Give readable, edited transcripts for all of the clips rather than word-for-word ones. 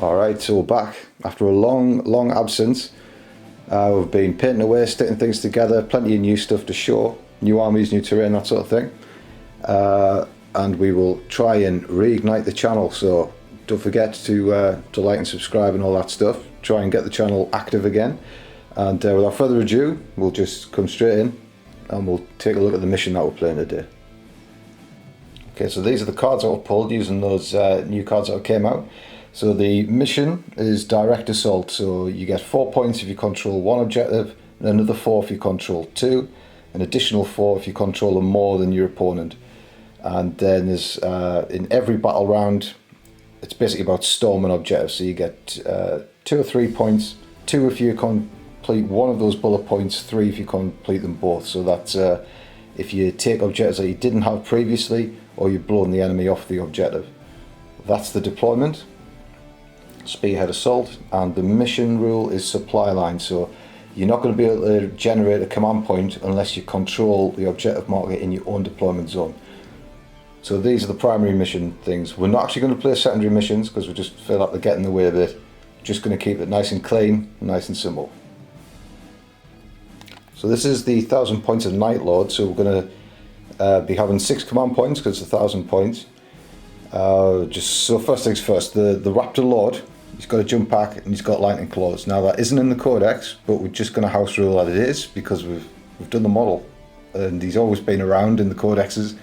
Alright, so we're back after a long absence. We've been painting away, sticking things together, plenty of new stuff to show, new armies, new terrain, that sort of thing. And we will try and reignite the channel, so don't forget to like and subscribe and all that stuff. Try and get the channel active again. And without further ado, we'll just come straight in and we'll take a look at the mission that we're playing today. Okay, so these are the cards that were pulled using those new cards that came out. So the mission is direct assault, so you get 4 points if you control one objective, and another 4 if you control 2, an additional 4 if you control more than your opponent. And then there's in every battle round, it's basically about storming objectives, so you get 2 or 3 points, 2 if you complete one of those bullet points, 3 if you complete them both. So that's if you take objectives that you didn't have previously, or you've blown the enemy off the objective. That's the deployment. Spearhead assault, and the mission rule is supply line, so you're not going to be able to generate a command point unless you control the objective marker in your own deployment zone. So these are the primary mission things. We're not actually going to play secondary missions because we just feel like they're getting in the way of it. Just going to keep it nice and clean, nice and simple. So this is the 1000 points of Night Lord, so we're going to be having 6 command points because it's 1000 points. So first things first, the Raptor Lord, he's got a jump pack and he's got lightning claws. Now that isn't in the codex, but we're just going to house rule that it is because we've done the model and he's always been around in the codexes.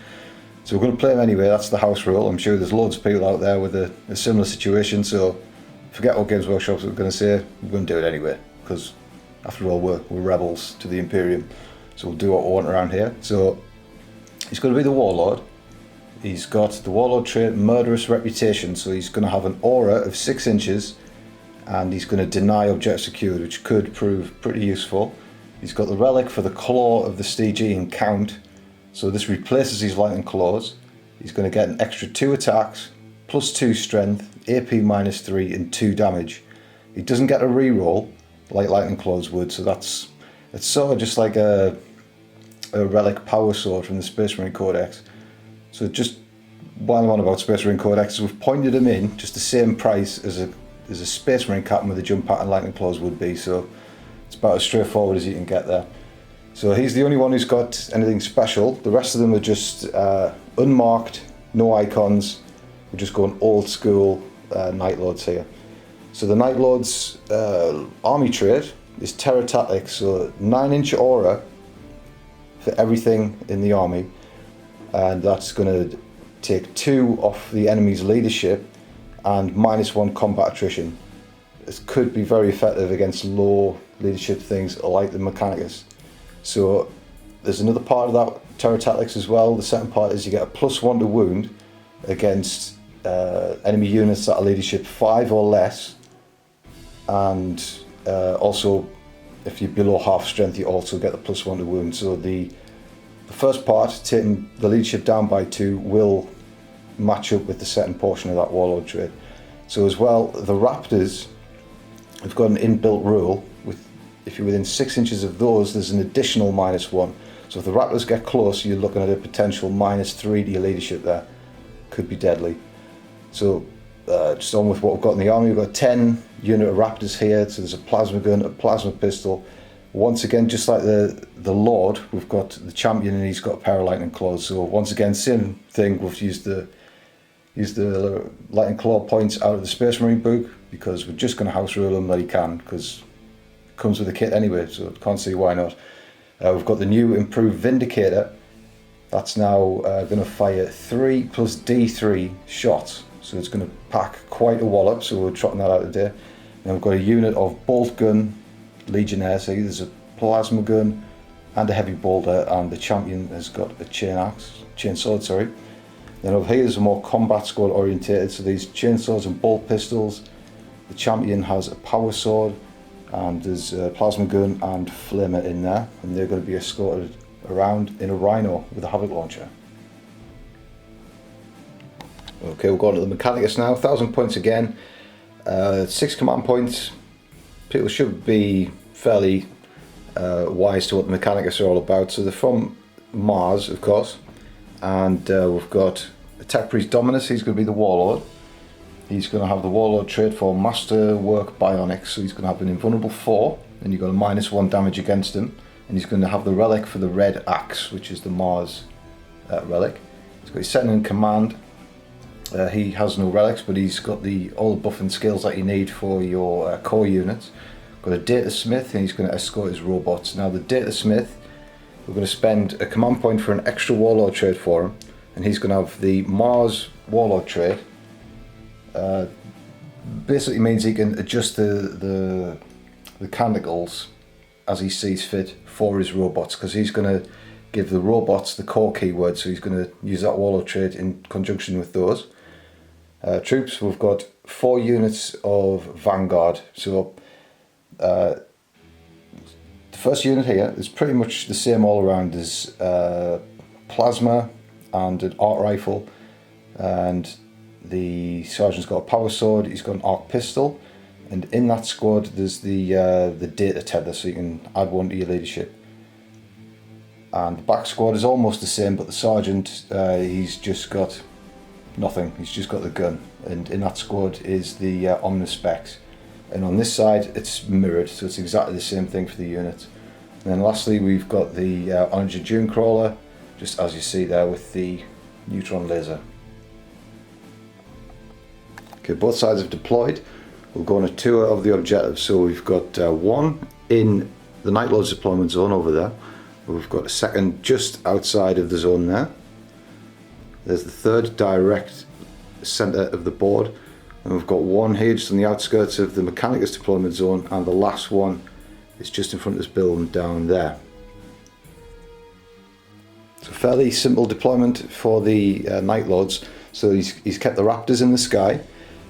So we're going to play him anyway. That's the house rule. I'm sure there's loads of people out there with a similar situation, so forget what Games Workshop are going to say, we're going to do it anyway because after all we're rebels to the Imperium, so we'll do what we want around here. So he's going to be the Warlord. He's got the Warlord trait, Murderous Reputation, so he's going to have an aura of 6 inches and he's going to deny object secured, which could prove pretty useful. He's got the relic for the Claw of the Stygian Count, so this replaces his Lightning Claws. He's going to get an extra 2 attacks, plus 2 strength, AP minus 3 and 2 damage. He doesn't get a reroll like Lightning Claws would, so it's sort of just like a relic power sword from the Space Marine Codex. So just while I'm on about Space Marine Codexes, we've pointed them in just the same price as a Space Marine captain with a jump pack and lightning claws would be, so it's about as straightforward as you can get there. So he's the only one who's got anything special. The rest of them are just unmarked, no icons. We're just going old school Night Lords here. So the Night Lord's army trait is Terra Tactics, so 9-inch aura for everything in the army. And that's going to take 2 off the enemy's leadership and -1 combat attrition. This could be very effective against low leadership things like the Mechanicus. So there's another part of that Terra Tactics as well. The second part is you get a +1 to wound against enemy units that are leadership 5 or less, and also if you're below half strength you also get the +1 to wound. So the first part, taking the leadership down by 2, will match up with the second portion of that Warlord trait. So as well, the Raptors have got an inbuilt rule, with if you're within 6 inches of those, there's an additional -1. So if the Raptors get close, you're looking at a potential -3 to your leadership there. Could be deadly. So just on with what we've got in the army, we've got 10 unit of Raptors here, so there's a plasma gun, a plasma pistol. Once again, just like the Lord, we've got the champion and he's got a pair of lightning claws. So once again, same thing, we've used the lightning claw points out of the Space Marine book because we're just going to house rule him that he can, because it comes with a kit anyway, so I can't see why not. We've got the new improved Vindicator. That's now going to fire 3 plus D3 shots, so it's going to pack quite a wallop, so we're trotting that out today. And we've got a unit of bolt gun Legionnaires. So there's a plasma gun and a heavy bolter, and the champion has got a chainsword, sorry. Then over here there's a more combat squad orientated, so these chainswords and bolt pistols. The champion has a power sword, and there's a plasma gun and flamer in there, and they're going to be escorted around in a Rhino with a Havoc launcher. Okay, we'll go on to the Mechanicus now. 1000 points again, 6 command points. People should be fairly wise to what the Mechanicus are all about. So they're from Mars, of course, and we've got Attack Priest Dominus. He's going to be the Warlord. he's going to have the Warlord trait for Masterwork Bionics, so he's going to have an invulnerable 4, and you've got a -1 damage against him, and he's going to have the relic for the red axe, which is the Mars relic. He's got his second in command. He has no relics, but he's got all the buff and skills that you need for your core units. Got a Data Smith, and he's going to escort his robots. Now the Data Smith, we're going to spend a command point for an extra Warlord trait for him, and he's going to have the Mars Warlord trait. Basically means he can adjust the canticles as he sees fit for his robots, because he's going to give the robots the core keyword, so he's going to use that Warlord trait in conjunction with those. Troops, we've got 4 units of Vanguard, so the first unit here is pretty much the same all around. There's plasma and an arc rifle, and the sergeant's got a power sword, he's got an arc pistol, and in that squad there's the data tether, so you can add one to your leadership. And the back squad is almost the same, but the sergeant, he's just got nothing, he's just got the gun, and in that squad is the dominus specs. And on this side it's mirrored, so it's exactly the same thing for the units. And then lastly we've got the Onager Dune Crawler, just as you see there with the neutron laser. Okay, both sides have deployed. We'll go on a tour of the objectives. So we've got one in the Night Lord's deployment zone over there. We've got a second just outside of the zone there. There's the third direct centre of the board. And we've got one here just on the outskirts of the Mechanicus deployment zone, and the last one is just in front of this building down there. So fairly simple deployment for the Night Lords. So he's kept the Raptors in the sky.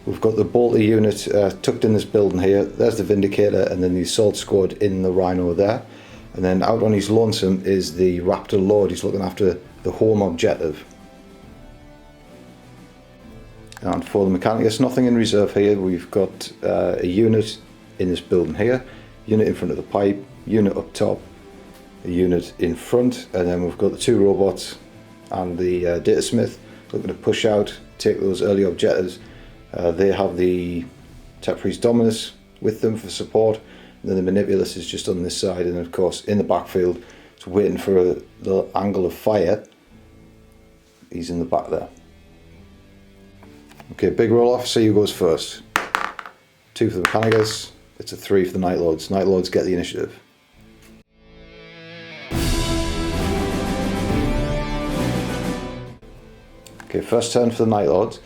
We've got the bolter unit tucked in this building here. There's the Vindicator, and then the assault squad in the Rhino there. And then out on his lonesome is the Raptor Lord. He's looking after the home objective. And for the Mechanicus, nothing in reserve here. We've got a unit in this building here, unit in front of the pipe, unit up top, a unit in front, and then we've got the 2 robots and the Data Smith looking to push out, take those early objectives. They have the Tepris Dominus with them for support, and then the Manipulus is just on this side, and of course in the backfield, it's waiting for the angle of fire. He's in the back there. Okay, big roll off, see who goes first. 2 for the Mechanicus, it's a 3 for the Night Lords. Night Lords get the initiative. Okay, first turn for the Night Lords.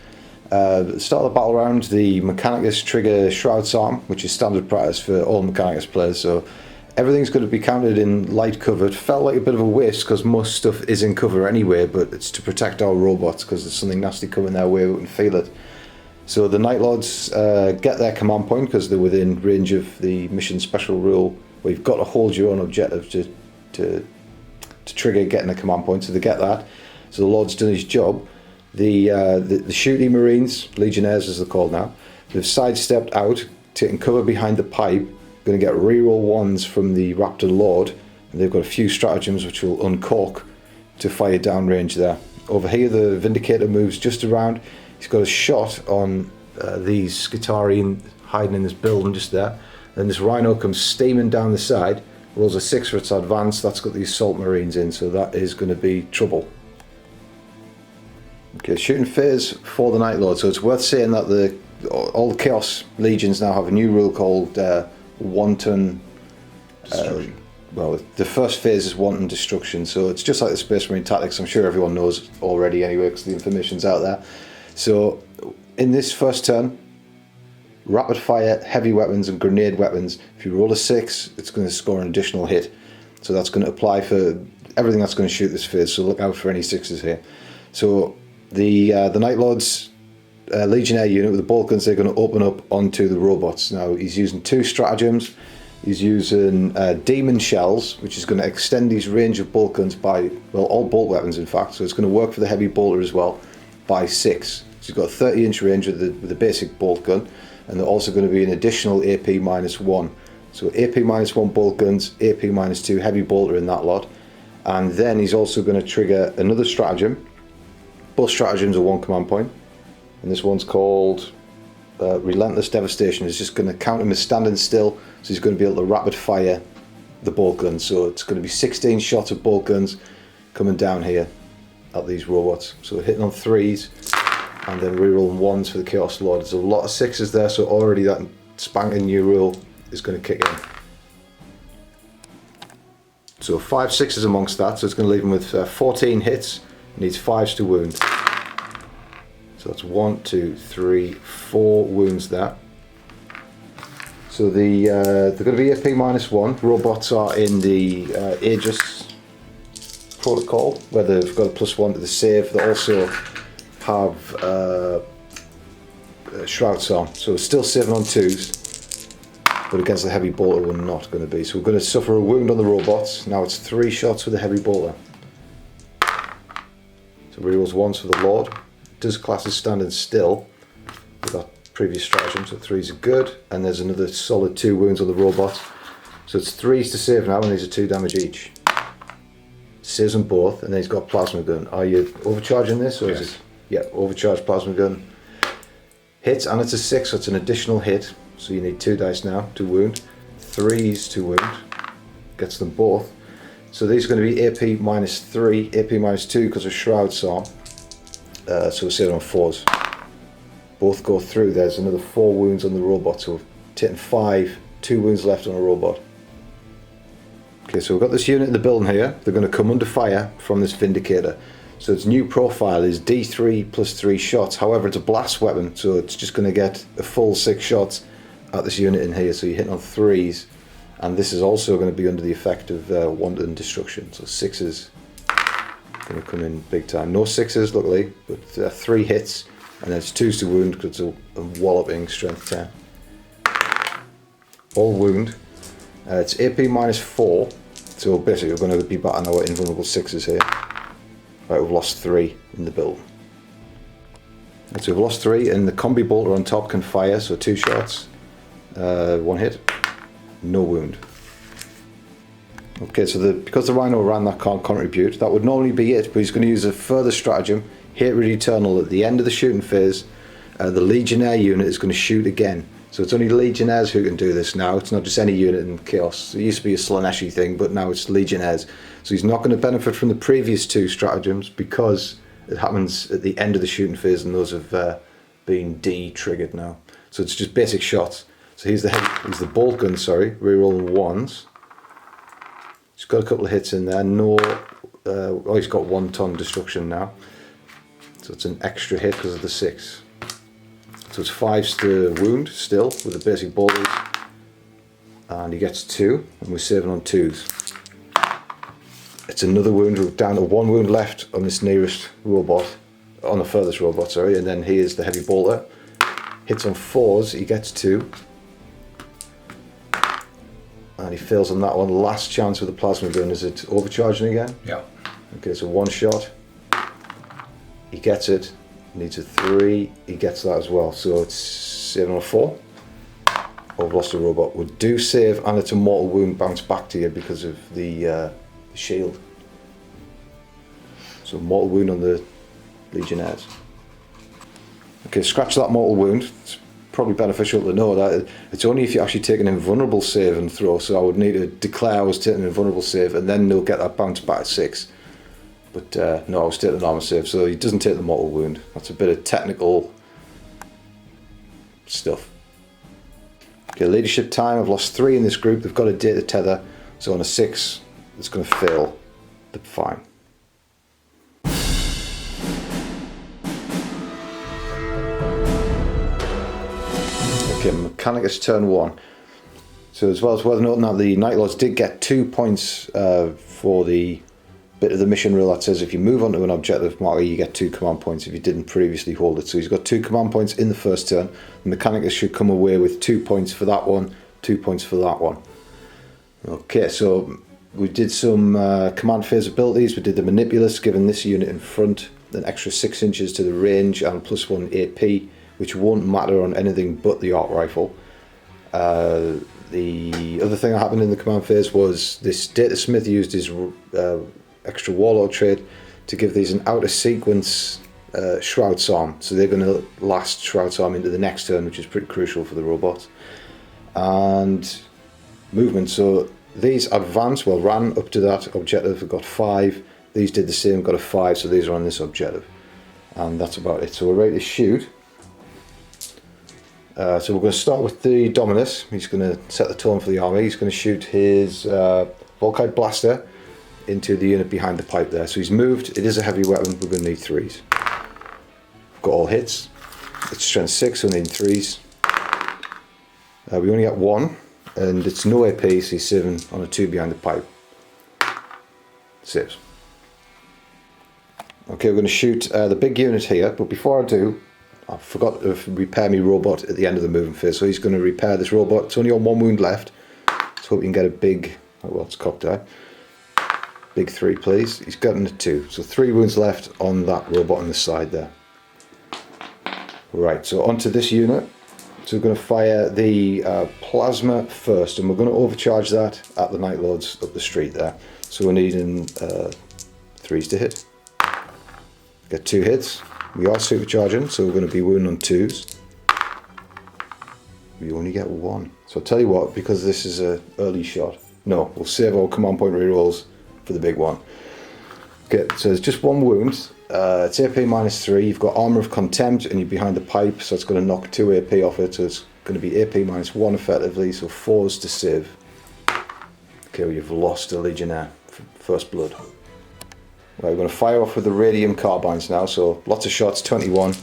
At the start of the battle round, the Mechanicus trigger Shroud's Arm, which is standard practice for all Mechanicus players, so everything's going to be counted in light cover. It felt like a bit of a waste because most stuff is in cover anyway, but it's to protect our robots because there's something nasty coming their way, we can feel it. So the Night Lords get their command point because they're within range of the mission special rule where you've got to hold your own objective to trigger getting a command point, so they get that. So the Lord's done his job. The shooty Marines, Legionnaires as they're called now, they've sidestepped out, taking cover behind the pipe, going to get reroll 1s from the Raptor Lord, and they've got a few stratagems which will uncork to fire downrange there. Over here the Vindicator moves just around, he's got a shot on these Skitari hiding in this building just there, then this Rhino comes steaming down the side, rolls a 6 for its advance, that's got the Assault Marines in, so that is going to be trouble. Okay, shooting phase for the Night Lord. So it's worth saying that all the Chaos Legions now have a new rule called Wanton Destruction. Well, the first phase is Wanton Destruction, so it's just like the Space Marine Tactics. I'm sure everyone knows already anyway because the information's out there. So in this first turn, rapid fire, heavy weapons and grenade weapons. If you roll a 6, it's going to score an additional hit. So that's going to apply for everything that's going to shoot this phase, so look out for any 6s here. So the Night Lord's Legionnaire unit with the bolt guns, they're going to open up onto the robots. Now he's using 2 stratagems. He's using demon shells, which is going to extend his range of bolt guns by, well, all bolt weapons in fact, so it's going to work for the heavy bolter as well, by 6. So he's got a 30-inch range with the basic bolt gun, and they're also going to be an additional AP -1. So AP -1 bolt guns, AP -2 heavy bolter in that lot, and then he's also going to trigger another stratagem. Both stratagems are 1 command point, and this one's called Relentless Devastation is just going to count him as standing still, so he's going to be able to rapid fire the bolt guns. So it's going to be 16 shots of bolt guns coming down here at these robots. So hitting on 3s and then rerolling 1s for the Chaos Lord. There's a lot of 6s there, so already that spanking new rule is going to kick in. So 5 6s amongst that, so it's going to leave him with 14 hits. Needs 5s to wound. So that's 1, 2, 3, 4 wounds there. So they're going to be AP -1. Robots are in the Aegis protocol, where they've got a +1 to the save. They also have Shrouds on, so it's still saving on 2s. But against the heavy bolter we're not going to be. So we're going to suffer a wound on the robots. Now it's 3 shots with the heavy bolter. So rerolls 1s for the Lord. Does class as standing still with that previous stratagem, so 3s are good. And there's another solid 2 wounds on the robot. So it's 3s to save now, and these are 2 damage each. Saves them both, and then he's got a plasma gun. Are you overcharging this? Or yes. Is it? Yeah, overcharged plasma gun. Hits, and it's a 6, so it's an additional hit. So you need 2 dice now to wound. 3s to wound. Gets them both. So these are going to be AP -3, AP -2 because of Shrouds on. So we're saving on 4s. Both go through. There's another 4 wounds on the robot. So we're taking 5, 2 wounds left on a robot. Okay, so we've got this unit in the building here. They're going to come under fire from this Vindicator. So its new profile is D3 +3 shots. However, it's a blast weapon, so it's just going to get a full 6 shots at this unit in here. So you're hitting on 3s, and this is also going to be under the effect of wanton destruction. So 6s going to come in big time. No 6s, luckily, but 3 hits, and then it's 2s to wound because it's a walloping strength 10. All wound. It's AP -4, so basically we're going to be batting our invulnerable 6s here. Right, we've lost 3 in the build. Right, so we've lost 3, and the combi bolter on top can fire, so 2 shots, 1 hit, no wound. Okay, so because the Rhino ran that can't contribute, that would normally be it, but he's going to use a further stratagem, Hatred Eternal. At the end of the shooting phase, the Legionnaire unit is going to shoot again. So it's only Legionnaires who can do this now. It's not just any unit in Chaos. It used to be a Slaneshi thing, but now it's Legionnaires. So he's not going to benefit from the previous 2 stratagems because it happens at the end of the shooting phase, and those have been de-triggered now. So it's just basic shots. So he's the bolt gun, sorry, rerolling 1s. He's got a couple of hits in there. No, oh, he's got 1 ton destruction now. So it's an extra hit because of the 6. So it's 5s to wound still with the basic bolters, and he gets 2, and we're saving on 2s. It's another wound. We're down to 1 wound left on this nearest robot, on the furthest robot, sorry, and then he is the heavy bolter. Hits on 4s, he gets 2, and he fails on that one. Last chance with the plasma gun. Is it overcharging again? Yeah. Okay, so 1 shot. He gets it. Needs a 3, he gets that as well, so it's 7 or 4. Oh, I've lost a robot. We do save, and it's a mortal wound bounce back to you because of the shield. So mortal wound on the Legionnaires. Okay, scratch that mortal wound. It's probably beneficial to know that it's only if you actually take an invulnerable save and throw, so I would need to declare I was taking an invulnerable save, and then they'll get that bounce back at 6. But no, I was taking an armor save, so he doesn't take the mortal wound. That's a bit of technical stuff. Okay, leadership time. I've lost 3 in this group. They've got a data tether, so on a 6, it's going to fail. But fine. Okay, Mechanicus turn 1. So as well as worth noting that the Night Lords did get 2 points for the bit of the mission rule that says if you move onto an objective marker, you get 2 command points if you didn't previously hold it. So he's got 2 command points in the first turn. The Mechanicus should come away with 2 points for that one, 2 points for that one. Okay, so we did some command phase abilities. We did the Manipulus, giving this unit in front an extra 6 inches to the range and +1 AP, which won't matter on anything but the arc rifle. The other thing that happened in the command phase was this Data Smith used his extra warlord trait to give these an out of sequence Shroud's Arm, so they're going to last Shroud's Arm into the next turn, which is pretty crucial for the robots. And movement, so these advance, well, ran up to that objective, got 5. These did the same, got a 5, so these are on this objective. And that's about it. So we're ready to shoot. So we're going to start with the Dominus. He's going to set the tone for the army. He's going to shoot his Volkite blaster into the unit behind the pipe there. So he's moved. It is a heavy weapon. We're going to need 3s. We've got all hits. It's strength 6, so we need 3s. We only get 1, and it's no AP, so he's saving on a 2 behind the pipe. Saves. Okay, we're going to shoot the big unit here, but before I do, I forgot to repair my robot at the end of the moving phase, so he's going to repair this robot. It's only on 1 wound left. Let's hope we can get a big, oh well, it's cocked eye. Big 3, please. He's gotten a 2, so 3 wounds left on that robot on the side there. Right, so onto this unit. So we're going to fire the plasma first, and we're going to overcharge that at the Night Lords up the street there. So we're needing 3s to hit. Get 2 hits. We are supercharging, so we're going to be wounding on 2s. We only get 1. So I'll tell you what, because this is an early shot, no, we'll save our command point rerolls for the big one. Okay, so there's just 1 wound. It's AP minus 3. You've got Armour of Contempt, and you're behind the pipe, so it's going to knock 2 AP off it. So it's going to be AP minus 1 effectively. So 4s to save. Okay, well, you've lost a Legionnaire for first blood. Right, we're going to fire off with the radium carbines now. So lots of shots. 21,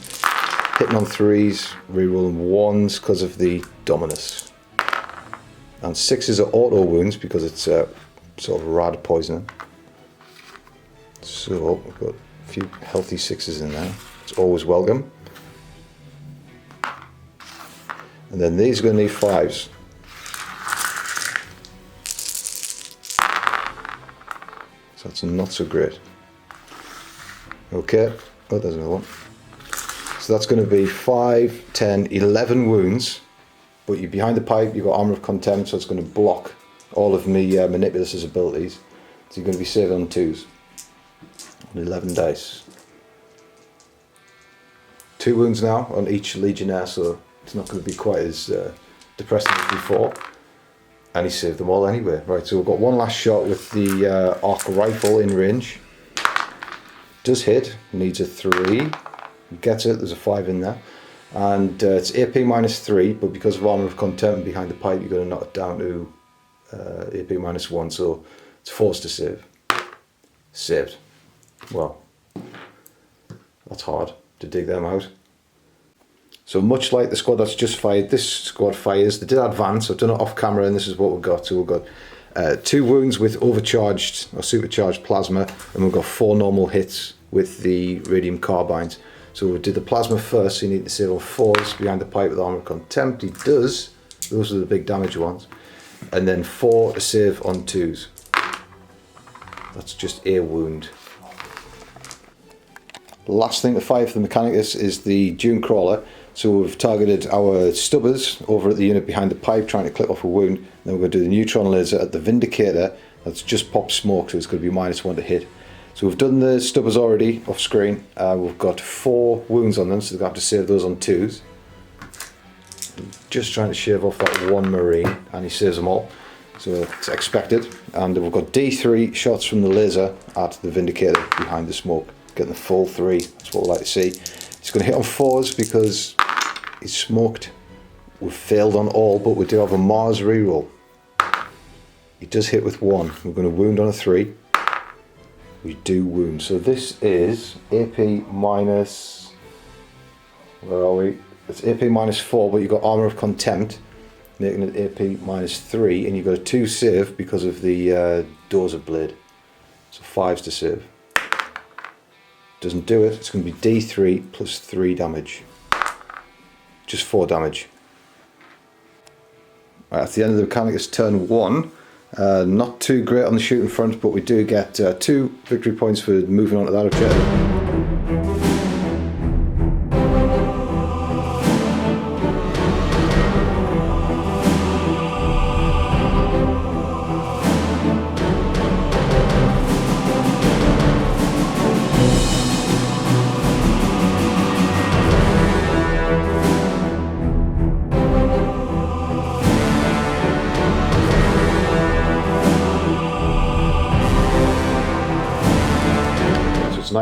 hitting on 3s, rerolling 1s because of the Dominus, and 6s are auto wounds because it's sort of rad poisoning. So we've got a few healthy 6s in there. It's always welcome. And then these are going to need 5s. So that's not so great. Okay. Oh, there's another one. So that's going to be 5, 10, 11 wounds. But you're behind the pipe, you've got Armour of Contempt, so it's going to block all of me Manipulus' abilities. So you're going to be saving on 2s. 11 dice. 2 wounds now on each Legionnaire, so it's not going to be quite as depressing as before. And he saved them all anyway. Right, so we've got 1 last shot with the arc rifle in range. Does hit, needs a 3. Gets it, there's a 5 in there. And it's AP minus 3, but because of Armour of Contempt behind the pipe, you're going to knock it down to AP minus 1, so it's 4s to save. Saved. Well, that's hard to dig them out. So much like the squad that's just fired, this squad fires. They did advance. I've done it off camera, and this is what we've got. So we've got 2 wounds with overcharged or supercharged plasma, and we've got 4 normal hits with the radium carbines. So we did the plasma first, so you need to save on 4s behind the pipe with Armour of Contempt. He does. Those are the big damage ones. And then 4 to save on 2s. That's just a wound. Last thing to fire for the Mechanicus is the Dune Crawler. So we've targeted our stubbers over at the unit behind the pipe, trying to clip off a wound. Then we're going to do the neutron laser at the Vindicator. That's just popped smoke, so it's going to be -1 to hit. So we've done the stubbers already off screen. We've got 4 wounds on them, so they're going to have to save those on 2s. Just trying to shave off that 1 Marine, and he saves them all. So it's expected. And we've got D3 shots from the laser at the Vindicator behind the smoke. Getting the full 3, that's what we like to see. He's going to hit on 4s because he's smoked. We've failed on all, but we do have a Mars reroll. He does hit with 1. We're going to wound on a 3. We do wound. So this is AP minus, where are we? It's AP minus 4, but you've got Armour of Contempt, making it AP minus 3, and you've got a 2 save because of the Dozer Blade. So 5s to save. Doesn't do it. It's going to be D3 plus 3 damage. Just 4 damage. Right, at the end of the Mechanicus turn 1, not too great on the shooting front, but we do get 2 victory points for moving on to that objective.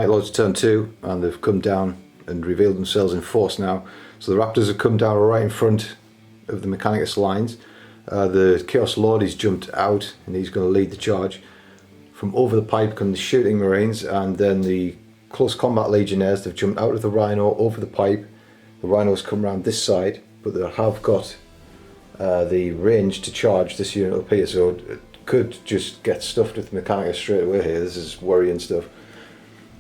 Night Lord's turn 2, and they've come down and revealed themselves in force now. So the Raptors have come down right in front of the Mechanicus lines. The Chaos Lord, he's jumped out and he's going to lead the charge. From over the pipe come the shooting Marines, and then the close combat Legionnaires. They've jumped out of the Rhino over the pipe. The Rhinos come around this side, but they have got the range to charge this unit up here, so it could just get stuffed with Mechanicus straight away here. This is worrying stuff.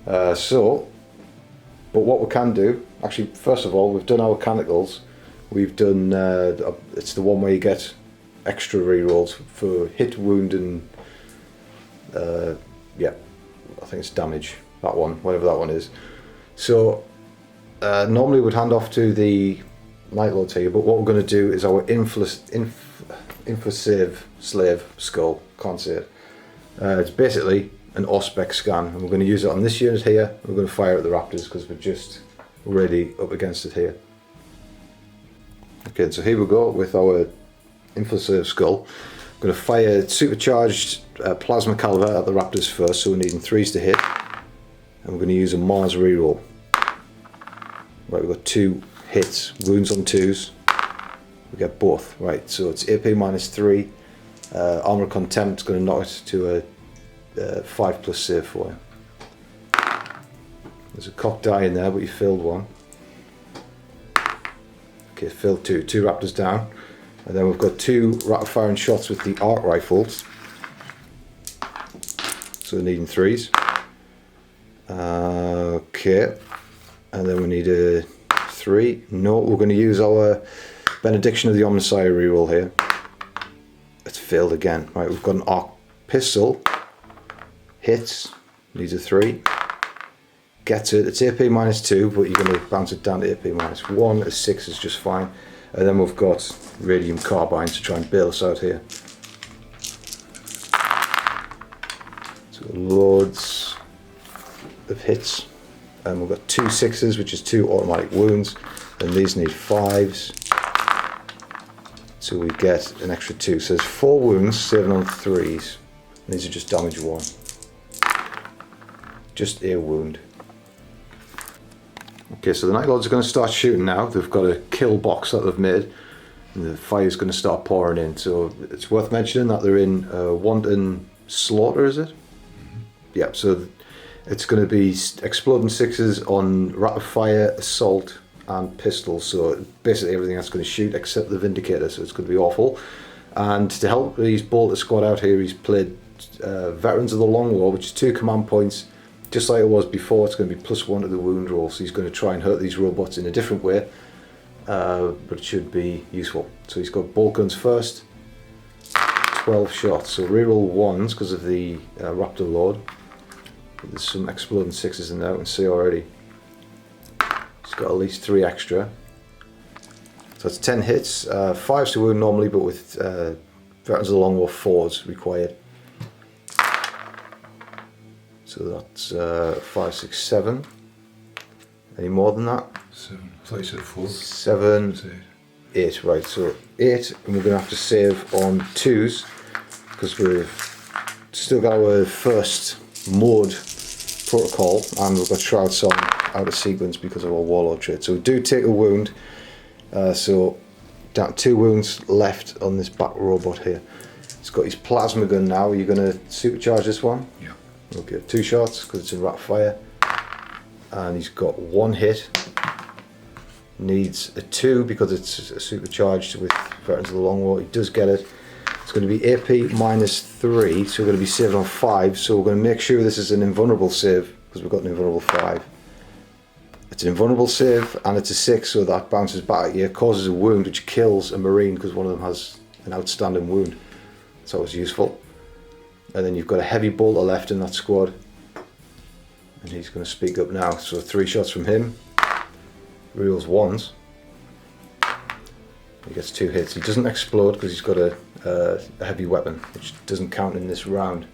But what we can do, actually, first of all, we've done our canticles. We've done, it's the one where you get extra rerolls for hit, wound, and yeah, I think it's damage, that one, whatever that one is. So normally we'd hand off to the Night Lords here, but what we're going to do is our Infosave Slave Skull, can't say it. It's basically an Auspex scan, and we're going to use it on this unit here. We're going to fire at the Raptors because we're just really up against it here. Okay, so here we go with our Infosave Skull. I'm going to fire supercharged plasma caliber at the Raptors first, so we're needing 3s to hit, and we're going to use a Mars reroll. Right, we've got 2 hits, wounds on 2s. We get both. Right, so it's AP -3. Armor Contempt is going to knock it to a 5+ save for you. There's a cocked die in there, but you filled 1. Okay, filled 2. 2 Raptors down. And then we've got 2 rapid firing shots with the arc rifles. So we're needing 3s. Okay. And then we need a 3. No, we're going to use our Benediction of the Omnissiah reroll here. It's failed again. Right, we've got an arc pistol. Hits. Needs a 3. Gets it. It's AP -2, but you're going to bounce it down to AP -1. A 6 is just fine. And then we've got radium carbine to try and bail us out here. So loads of hits. And we've got 2 6s, which is 2 automatic wounds. And these need 5s. So we get an extra 2. So there's 4 wounds, saving on 3s. And these are just damage 1. Just a wound. Okay, so the Night Lords are going to start shooting now. They've got a kill box that they've made, and the fire's going to start pouring in. So it's worth mentioning that they're in wanton slaughter, is it? Mm-hmm. Yeah, so it's going to be exploding 6s on rapid fire, assault, and pistols. So basically everything that's going to shoot except the Vindicator, so it's going to be awful. And to help his bolter squad out here, he's played Veterans of the Long War, which is 2 command points. Just like it was before, it's going to be +1 to the wound roll, so he's going to try and hurt these robots in a different way, but it should be useful. So he's got bolt guns first, 12 shots, so reroll 1s because of the Raptor Lord. There's some exploding 6s in there, I can see already. He's got at least 3 extra. So it's 10 hits, 5s to wound normally, but with Veterans of the Long War 4s required. So that's 5, 6, 7. Any more than that? 7. I thought you said 4. 7, 8. Right, so 8, and we're going to have to save on 2s because we've still got our first mode protocol, and we've got Shroud Song out of sequence because of our Warlord trait. So we do take a wound, so down 2 wounds left on this back robot here. It's got his plasma gun now. Are you going to supercharge this one? Yeah. Okay, 2 shots because it's in rapid fire, and he's got 1 hit. Needs a 2 because it's supercharged with Veterans of the Long War. He does get it. It's going to be AP -3, so we're going to be saving on 5. So we're going to make sure this is an invulnerable save because we've got an invulnerable 5. It's an invulnerable save and it's a 6, so that bounces back at you, causes a wound which kills a Marine because one of them has an outstanding wound. It's always useful. And then you've got a heavy bolter left in that squad, and he's going to speak up now. So 3 shots from him, rerolls 1s. He gets 2 hits. He doesn't explode because he's got a heavy weapon, which doesn't count in this round.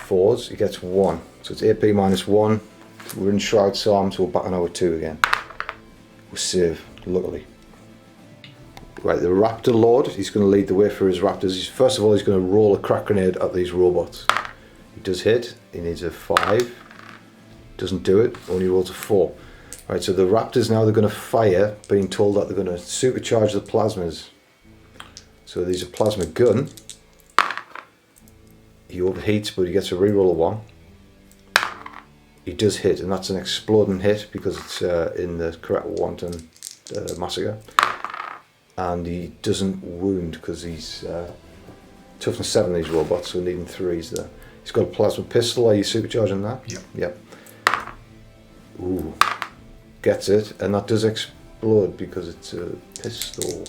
4s, he gets 1. So it's AP -1. We're in Shroud Psalm, so we're back on our 2 again. We'll save, luckily. Right, the Raptor Lord, he's going to lead the way for his Raptors. First of all, he's going to roll a crack grenade at these robots. He does hit. He needs a 5. Doesn't do it. Only rolls a 4. Right, so the Raptors now, they're going to fire, being told that they're going to supercharge the plasmas. So there's a plasma gun. He overheats, but he gets a reroll of 1. He does hit, and that's an exploding hit because it's in the correct wanton massacre. And he doesn't wound because he's toughness 7 these robots, so needing 3s there. He's got a plasma pistol. Are you supercharging that? Yep. Yep. Ooh. Gets it, and that does explode because it's a pistol.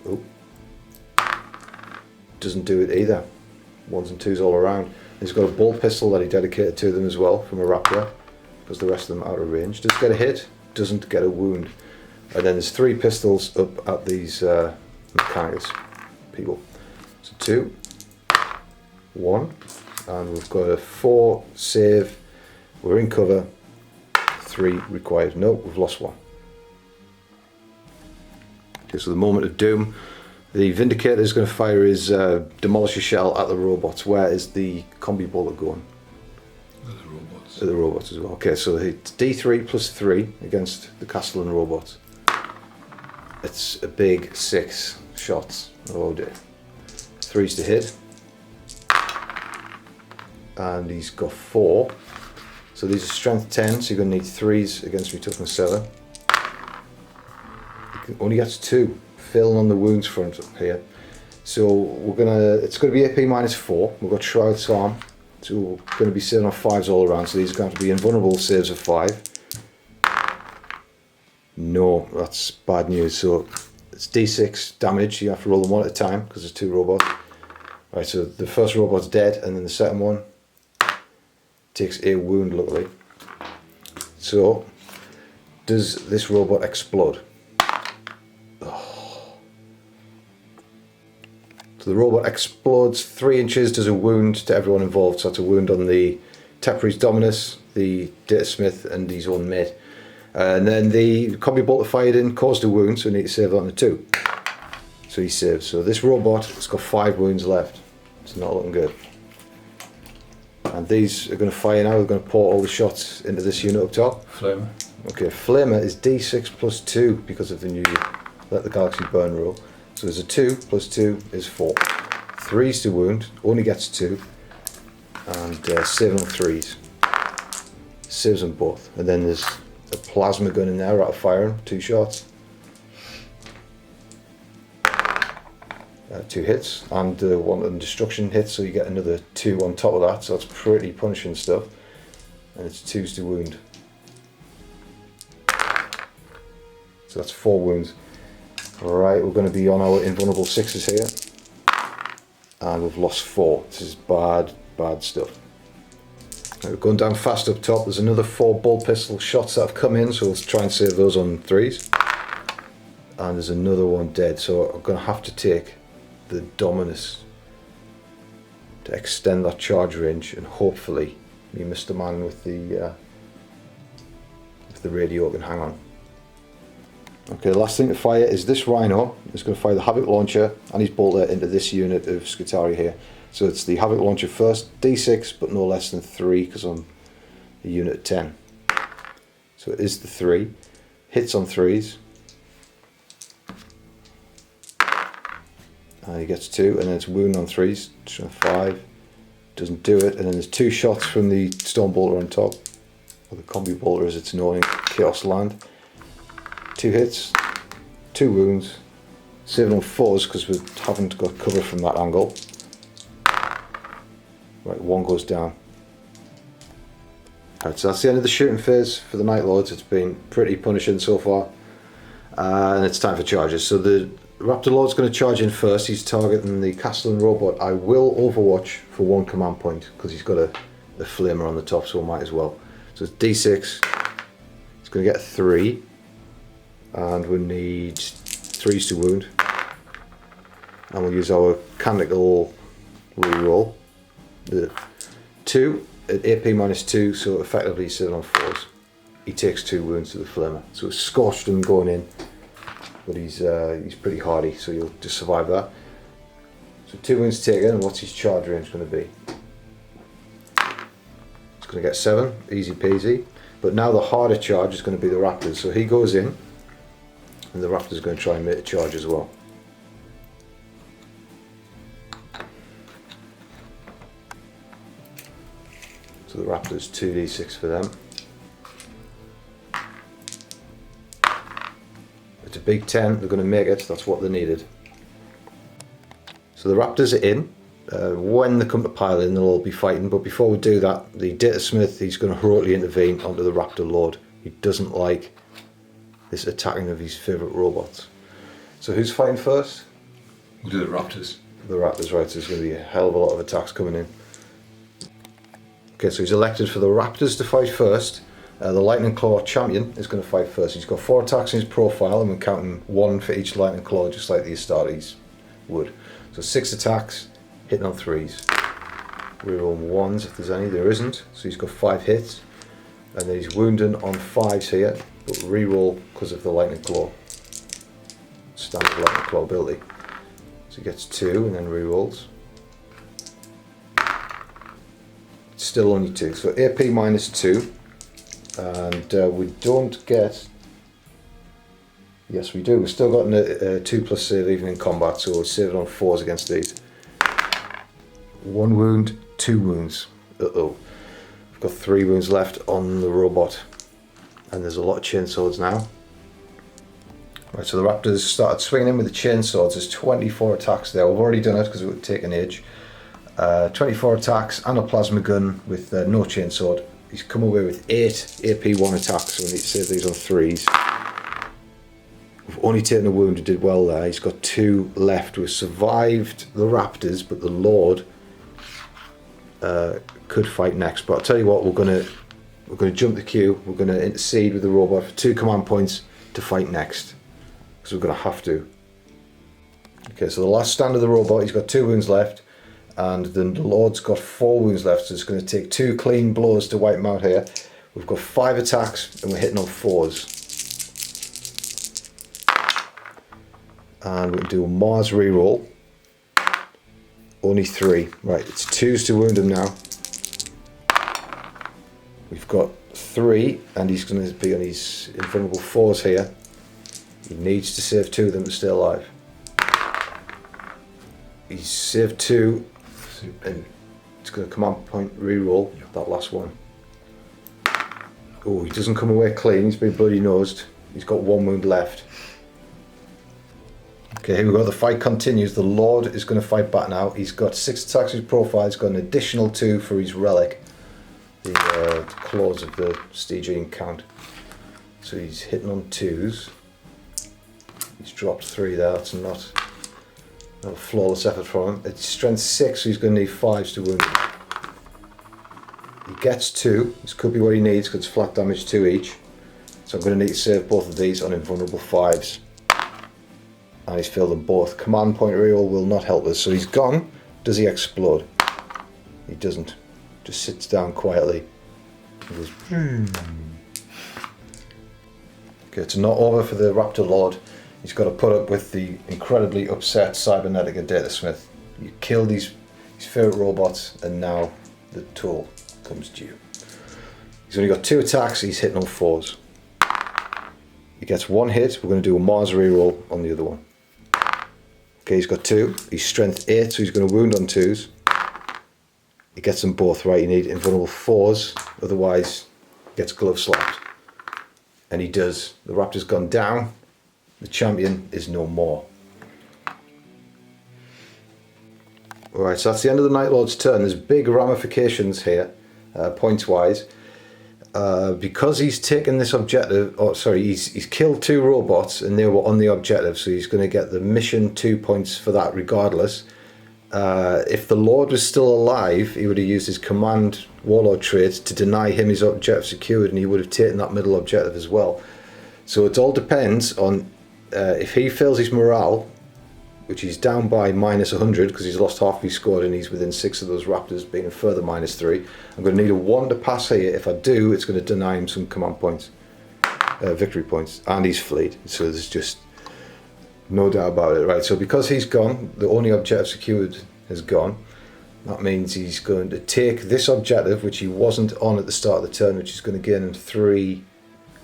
Oh. Doesn't do it either. 1s and 2s all around. He's got a bolt pistol that he dedicated to them as well from a Raptor, because the rest of them are out of range. Does get a hit, doesn't get a wound. And then there's 3 pistols up at these Mechanicus people. So 2, 1, and we've got a 4 save. We're in cover. 3 required. No, we've lost 1. Okay, so the moment of doom. The Vindicator is going to fire his demolisher shell at the robots. Where is the combi bullet going? At the robots. At the robots as well. Okay, so it's D3 plus 3 against the Castellan robots. It's a big 6 shots. Oh dear. 3's to hit. And he's got 4. So these are strength 10, so you're going to need 3s against me toughness 7. Only gets 2. Filling on the wounds front up here. So it's going to be AP minus 4. We've got Shroud's Arm. So we're going to be sitting on 5s all around, so these are going to be invulnerable saves of 5. No, that's bad news. So it's D6 damage. You have to roll them 1 at a time because there's 2 robots. Right, so the first robot's dead, and then the second one takes a wound, luckily. So, does this robot explode? Oh. So the robot explodes 3 inches, does a wound to everyone involved. So that's a wound on the Temporary's Dominus, the Datasmith, and his own mate. And then the combi bolt fired in caused a wound, so we need to save that on the 2. So he saves. So this robot has got 5 wounds left. It's not looking good. And these are going to fire now. They're going to pour all the shots into this unit up top. Flamer. Okay, Flamer is D6 plus 2 because of the new Let the Galaxy Burn rule. So there's a 2 plus 2 is 4. 3's to wound, only gets 2. And 7 on 3s. Saves them both. And then there's a plasma gun in there out of firing, 2 shots. 2 hits, and 1 on destruction hit, so you get another 2 on top of that, so that's pretty punishing stuff. And it's 2s to wound. So that's 4 wounds. Alright, we're going to be on our invulnerable 6s here. And we've lost 4. This is bad, bad stuff. Right, we're going down fast up top. There's another 4 bolt pistol shots that have come in, so let's try and save those on 3s. And there's another one dead, so I'm going to have to take the Dominus to extend that charge range, and hopefully me Mr. Man with the radio can hang on. Okay, the last thing to fire is this Rhino. It's going to fire the Havoc Launcher and his bolter into this unit of Skitarii here. So it's the Havoc Launcher first, D6 but no less than 3 because I'm a unit of 10. So it is the 3. Hits on 3s. And he gets 2, and then it's wound on 3s, 5, doesn't do it, and then there's 2 shots from the Storm Bolter on top, or the Combi Bolter as it's known in Chaos Land. 2 hits, 2 wounds, 7 on 4s because we haven't got cover from that angle. Right, 1 goes down. Right, so that's the end of the shooting phase for the Night Lords. It's been pretty punishing so far, and it's time for charges. So the Raptor Lord's going to charge in first. He's targeting the Castellan robot. I will overwatch for 1 command point because he's got a flamer on the top, so I might as well. So it's D6. He's going to get a 3, and we need 3s to wound. And we'll use our canonical reroll. The 2 at AP minus 2, so effectively he's sitting on 4s. He takes 2 wounds to the flamer, so it's scorched him going in. But he's pretty hardy, so you'll just survive that. So 2 wounds taken, and what's his charge range going to be? He's going to get 7, easy peasy. But now the harder charge is going to be the raptors. So he goes in, and the raptor's going to try and make a charge as well. So the raptors 2d6 for them. It's a big 10, they're going to make it, that's what they needed. So the raptors are in. When they come to pile in, they'll all be fighting, but before we do that, the data smith, he's going to heroically intervene onto the raptor lord. He doesn't like this attacking of his favourite robots. So who's fighting first? We'll do the raptors. The raptors, right, so there's going to be a hell of a lot of attacks coming in. Okay, so he's elected for the raptors to fight first. The lightning claw champion is going to fight first. He's got 4 attacks in his profile, and we're counting 1 for each lightning claw, just like the Astartes would. So 6 attacks, hitting on 3s. Reroll 1s if there's any, there isn't. So he's got 5 hits, and then he's wounding on 5s here, but reroll because of the lightning claw. Standard lightning claw ability. So he gets 2 and then rerolls. It's still only 2, so AP minus 2, and we don't get. Yes, we do. We've still got a 2+ save even in combat, so we'll save it on 4s against these. 1 wound, 2 wounds. Uh-oh. We've got 3 wounds left on the robot, and there's a lot of chainswords now. Right, so the raptors started swinging in with the chainswords. There's 24 attacks there. We've already done it because it would take an age. 24 attacks and a plasma gun with no chainsword. He's come away with 8 AP1 attacks, so we need to save these on 3s. We've only taken a wound, he did well there. He's got 2 left. We've survived the raptors, but the lord could fight next. But I'll tell you what, we're gonna jump the queue. We're gonna intercede with the robot for 2 command points to fight next, because we're gonna have to. Okay, so the last stand of the robot, he's got 2 wounds left, and then the lord's got 4 wounds left, so it's going to take 2 clean blows to wipe him out here. We've got 5 attacks, and we're hitting on 4s. And we'll do a Mars reroll. Only 3. Right, it's 2s to wound him now. We've got 3, and he's going to be on his invulnerable 4s here. He needs to save 2 of them to stay alive. He's saved 2, and it's going to command point reroll that last one. Oh, he doesn't come away clean. He's been bloody nosed. He's got 1 wound left. Okay, here we go. The fight continues. The lord is going to fight back now. He's got 6 attacks in his profile. He's got an additional 2 for his relic, the claws of the Stygian count. So he's hitting on 2s. He's dropped 3 there. That's not a flawless effort from him. It's strength 6, so he's going to need 5s to wound him. He gets 2. This could be what he needs because it's flat damage 2 each. So I'm going to need to save both of these on invulnerable 5s. And he's failed them both. Command point reroll will not help us. So he's gone. Does he explode? He doesn't. Just sits down quietly. He goes, Okay, it's not over for the Raptor Lord. He's got to put up with the incredibly upset Cybernetica data smith. You killed his favourite robots, and now the toll comes due. He's only got 2 attacks. He's hitting on 4s. He gets 1 hit. We're going to do a Mars reroll on the other one. Okay, he's got 2. He's strength 8, so he's going to wound on 2s. He gets them both right. You need invulnerable 4s, otherwise gets glove slapped. And he does. The Raptor's gone down. The champion is no more. Alright, so that's the end of the Night Lord's turn. There's big ramifications here, points wise. Because he's taken this objective, he's killed 2 robots and they were on the objective, so he's going to get the mission 2 points for that regardless. If the Lord was still alive, he would have used his command warlord trait to deny him his objective secured, and he would have taken that middle objective as well. So it all depends on if he fails his morale, which he's down by minus 100 because he's lost half of his squad and he's within 6 of those raptors, being a further minus 3. I'm going to need a 1 to pass here. If I do, it's going to deny him some command points, victory points, and he's fleet. So there's just No doubt about it. Right, so because he's gone, the only objective secured has gone. That means he's going to take this objective, which he wasn't on at the start of the turn, which is going to gain him 3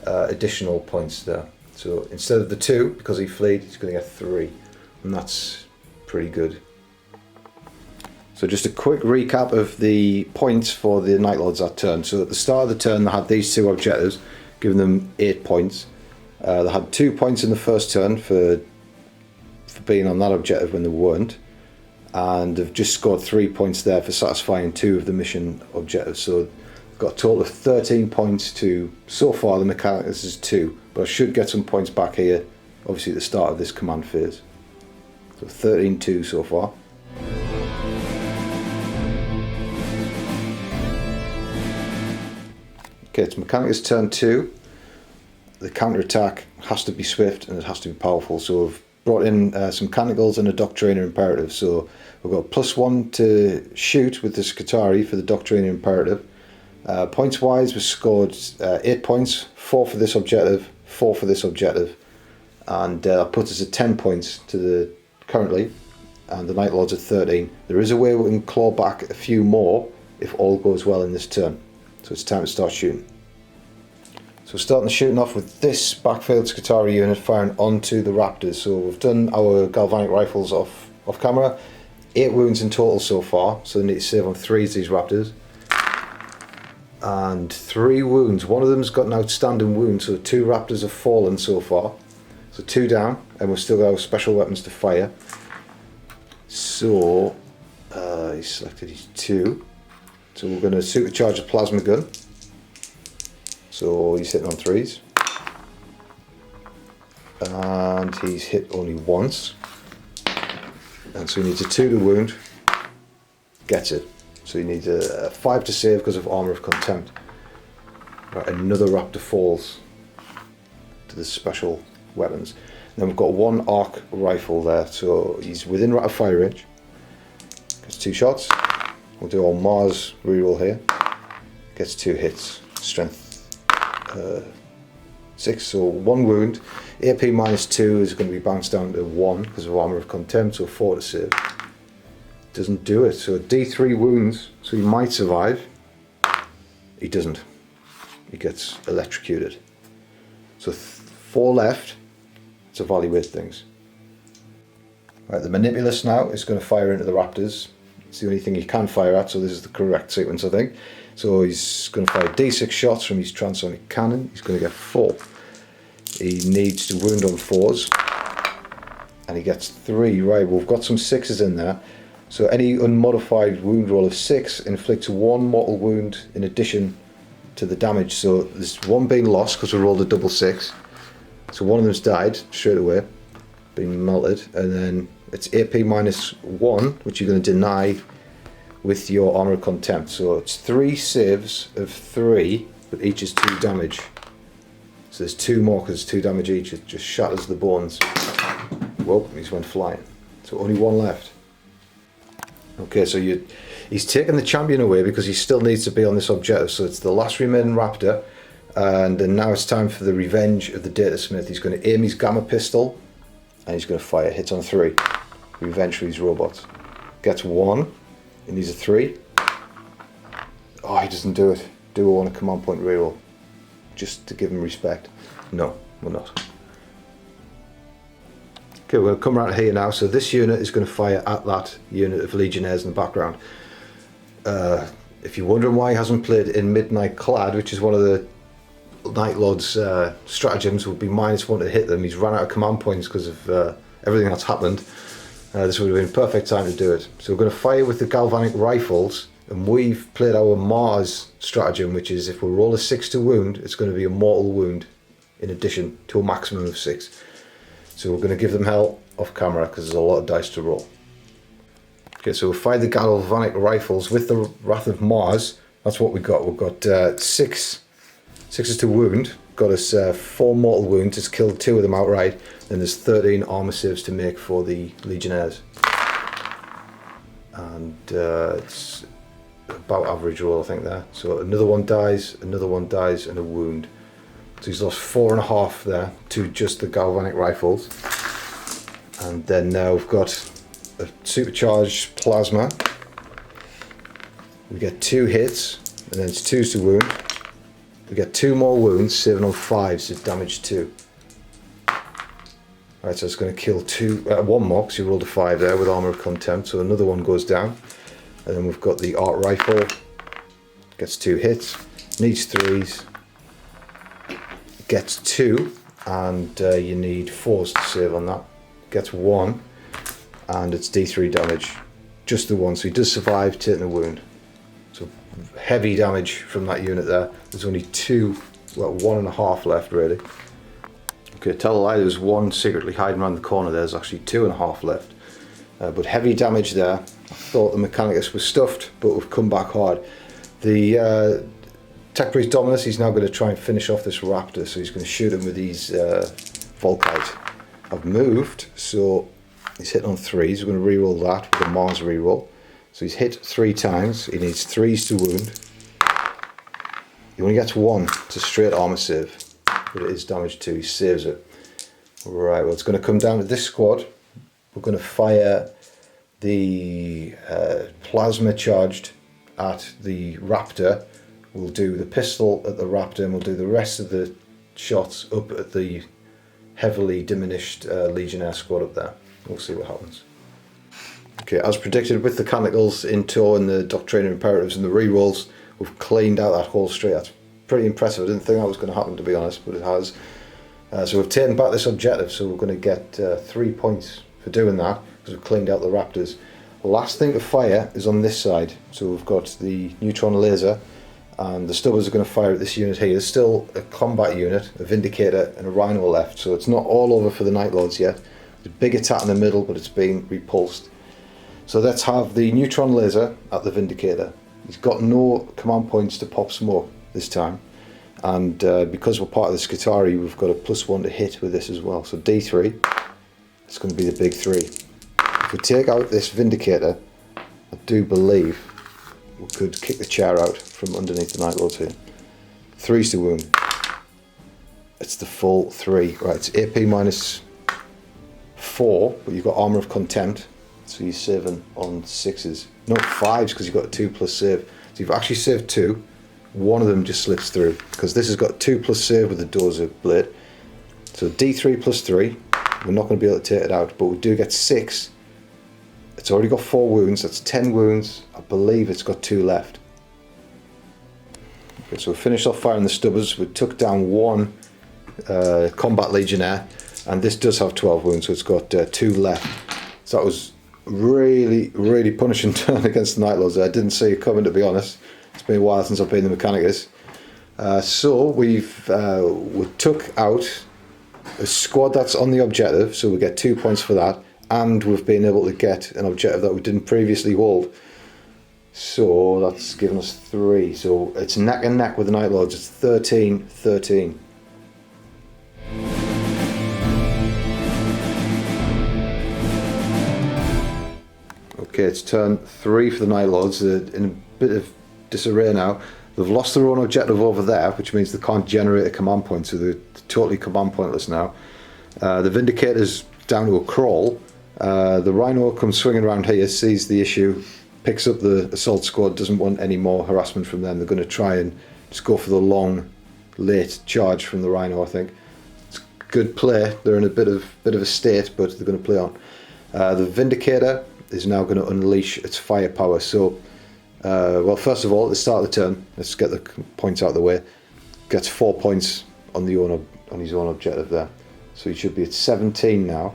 additional points there. So instead of the 2, because he fled, he's going to get 3. And that's pretty good. So just a quick recap of the points for the Night Lords that turn. So at the start of the turn, they had these 2 objectives, giving them 8 points. They had 2 points in the first turn for being on that objective when they weren't. And they've just scored 3 points there for satisfying 2 of the mission objectives. So they've got a total of 13 points to, so far the Mechanicus is 2. But I should get some points back here, obviously at the start of this command phase. So 13-2 so far. Okay, it's Mechanicus turn 2. The counter-attack has to be swift and it has to be powerful. So we've brought in some Canticles and a Doctriner Imperative. So we've got +1 to shoot with the Skitarii for the Doctriner Imperative. Points-wise, we've scored 8 points, 4 for this objective, 4 for this objective. And that puts us at 10 points to the currently, and the Night Lords at 13. There is a way we can claw back a few more if all goes well in this turn. So it's time to start shooting. So starting the shooting off with this backfield Skitarii unit firing onto the Raptors. So we've done our galvanic rifles off camera. 8 wounds in total so far, so they need to save on 3s, these Raptors. And 3 wounds. One of them's got an outstanding wound, so 2 Raptors have fallen so far. So 2 down, and we've still got our special weapons to fire. So he's selected his 2. So we're going to supercharge a plasma gun. So he's hitting on 3s. And he's hit only once. And so he needs a 2 to wound. Gets it. So he needs a 5 to save because of Armour of Contempt. Right, another Raptor falls to the special weapons. And then we've got 1 arc rifle there. So he's within rate of fire range. Gets 2 shots. We'll do our Mars reroll here. Gets 2 hits. Strength 6, so 1 wound. AP -2 is going to be bounced down to 1 because of Armour of Contempt, so 4 to save. Doesn't do it. So D3 wounds, so he might survive. He doesn't. He gets electrocuted. So 4 left to evaluate things. Right, the Manipulus now is going to fire into the Raptors. It's the only thing he can fire at, so this is the correct sequence, I think. So he's going to fire D6 shots from his transonic cannon. He's going to get 4. He needs to wound on 4s. And he gets 3. Right, we've got some 6s in there. So any unmodified wound roll of 6 inflicts 1 mortal wound in addition to the damage. So there's 1 being lost because we rolled a double 6. So 1 of them's died straight away, been melted. And then it's AP -1, which you're going to deny with your Armour of Contempt. So it's 3 saves of 3, but each is 2 damage. So there's 2 more because it's 2 damage each. It just shatters the bones. Whoa, he's went flying. So only 1 left. Okay, so he's taken the champion away because he still needs to be on this objective. So it's the last remaining Raptor. And then now it's time for the revenge of the Data Smith. He's going to aim his Gamma Pistol and he's going to fire. Hits on 3. Revenge for his robots. Gets 1. He needs a 3. Oh, he doesn't do it. Do we want a command point reroll? Just to give him respect. No, we're not. Okay, we're going to come around here now. So this unit is going to fire at that unit of Legionnaires in the background. If you're wondering why he hasn't played in Midnight Clad, which is one of the Night Lord's stratagems, would be -1 to hit them. He's run out of command points because of everything that's happened. This would have been a perfect time to do it. So we're going to fire with the galvanic rifles, and we've played our Mars stratagem, which is if we roll a 6 to wound, it's going to be a mortal wound in addition to a maximum of 6. So we're going to give them hell off camera because there's a lot of dice to roll. Okay, so we'll fire the galvanic rifles with the Wrath of Mars. That's what we've got. We've got 6 sixes to wound. Got us 4 mortal wounds. It's killed 2 of them outright. Then there's 13 armor saves to make for the Legionnaires. And it's about average roll, I think, there. So another one dies, and a wound. So he's lost 4.5 there to just the galvanic rifles. And then now we've got a supercharged plasma. We get 2 hits, and then it's 2's to wound. We get 2 more wounds, saving on 5s, so damage 2. Right, so it's going to kill 1 more, because you rolled a 5 there with Armour of Contempt, so another one goes down. And then we've got the Art Rifle, gets 2 hits, needs 3s, gets 2, and you need 4s to save on that. Gets 1, and it's D3 damage, just the 1, so he does survive taking a wound. So heavy damage from that unit there. There's only 2, well, 1.5 left really. Okay, tell a lie, there's 1 secretly hiding around the corner. There's actually 2.5 left. But heavy damage there. I thought the Mechanicus was stuffed, but we've come back hard. The Tech Priest Dominus, he's now going to try and finish off this Raptor, so he's going to shoot him with these Volkite. I've moved, so he's hit on 3s. We're going to reroll that with a Mars reroll. So he's hit 3 times. He needs 3s to wound. He only gets 1. It's a straight armor save, but it is damage 2. He saves it. Right, well, it's going to come down to this squad. We're going to fire the plasma charged at the Raptor. We'll do the pistol at the Raptor, and we'll do the rest of the shots up at the heavily diminished Legionnaire squad up there. We'll see what happens. Okay, as predicted, with the Canticles in tow and the Doctrine Imperatives and the rerolls, we've cleaned out that whole straight. That's pretty impressive. I didn't think that was going to happen, to be honest, but it has. So we've taken back this objective, so we're going to get 3 points for doing that, because we've cleaned out the Raptors. Last thing to fire is on this side. So we've got the neutron laser, and the Stubbers are going to fire at this unit here. There's still a combat unit, a Vindicator and a Rhino left, so it's not all over for the Night Lords yet. There's a big attack in the middle, but it's being repulsed. So let's have the neutron laser at the Vindicator. He's got no command points to pop smoke this time, and because we're part of the Skitarii, we've got a +1 to hit with this as well. So D3, it's going to be the big 3. If we take out this Vindicator, I do believe we could kick the chair out from underneath the Night Lords here. 3's to wound. It's the full 3. Right, it's AP -4, but you've got Armour of Contempt, so you're saving on 6s. No, 5s, because you've got a 2+ save. So you've actually saved 2. One of them just slips through, because this has got 2+ save with the Dozer blade. So D3 +3. We're not going to be able to take it out, but we do get 6. It's already got 4 wounds. That's 10 wounds. I believe it's got 2 left. Okay, so we finished off firing the Stubbers. We took down 1 combat Legionnaire, and this does have 12 wounds, so it's got 2 left. So that was really punishing turn against the Night Lords. I didn't see it coming, to be honest. It's been a while since I've been in the Mechanicus. So we took out a squad that's on the objective, so we get 2 points for that, and we've been able to get an objective that we didn't previously hold. So that's given us 3. So it's neck and neck with the Night Lords. It's 13-13. Okay, it's turn 3 for the Night Lords. They're in a bit of disarray now. They've lost their own objective over there, which means they can't generate a command point, so they're totally command pointless now. The Vindicator's down to a crawl. The Rhino comes swinging around here, sees the issue, picks up the assault squad, doesn't want any more harassment from them. They're going to try and just go for the long, late charge from the Rhino, I think. It's good play. They're in a bit of a state, but they're going to play on. The Vindicator is now going to unleash its firepower. So, well, first of all, at the start of the turn, let's get the points out of the way. Gets 4 points on his own objective there. So he should be at 17 now.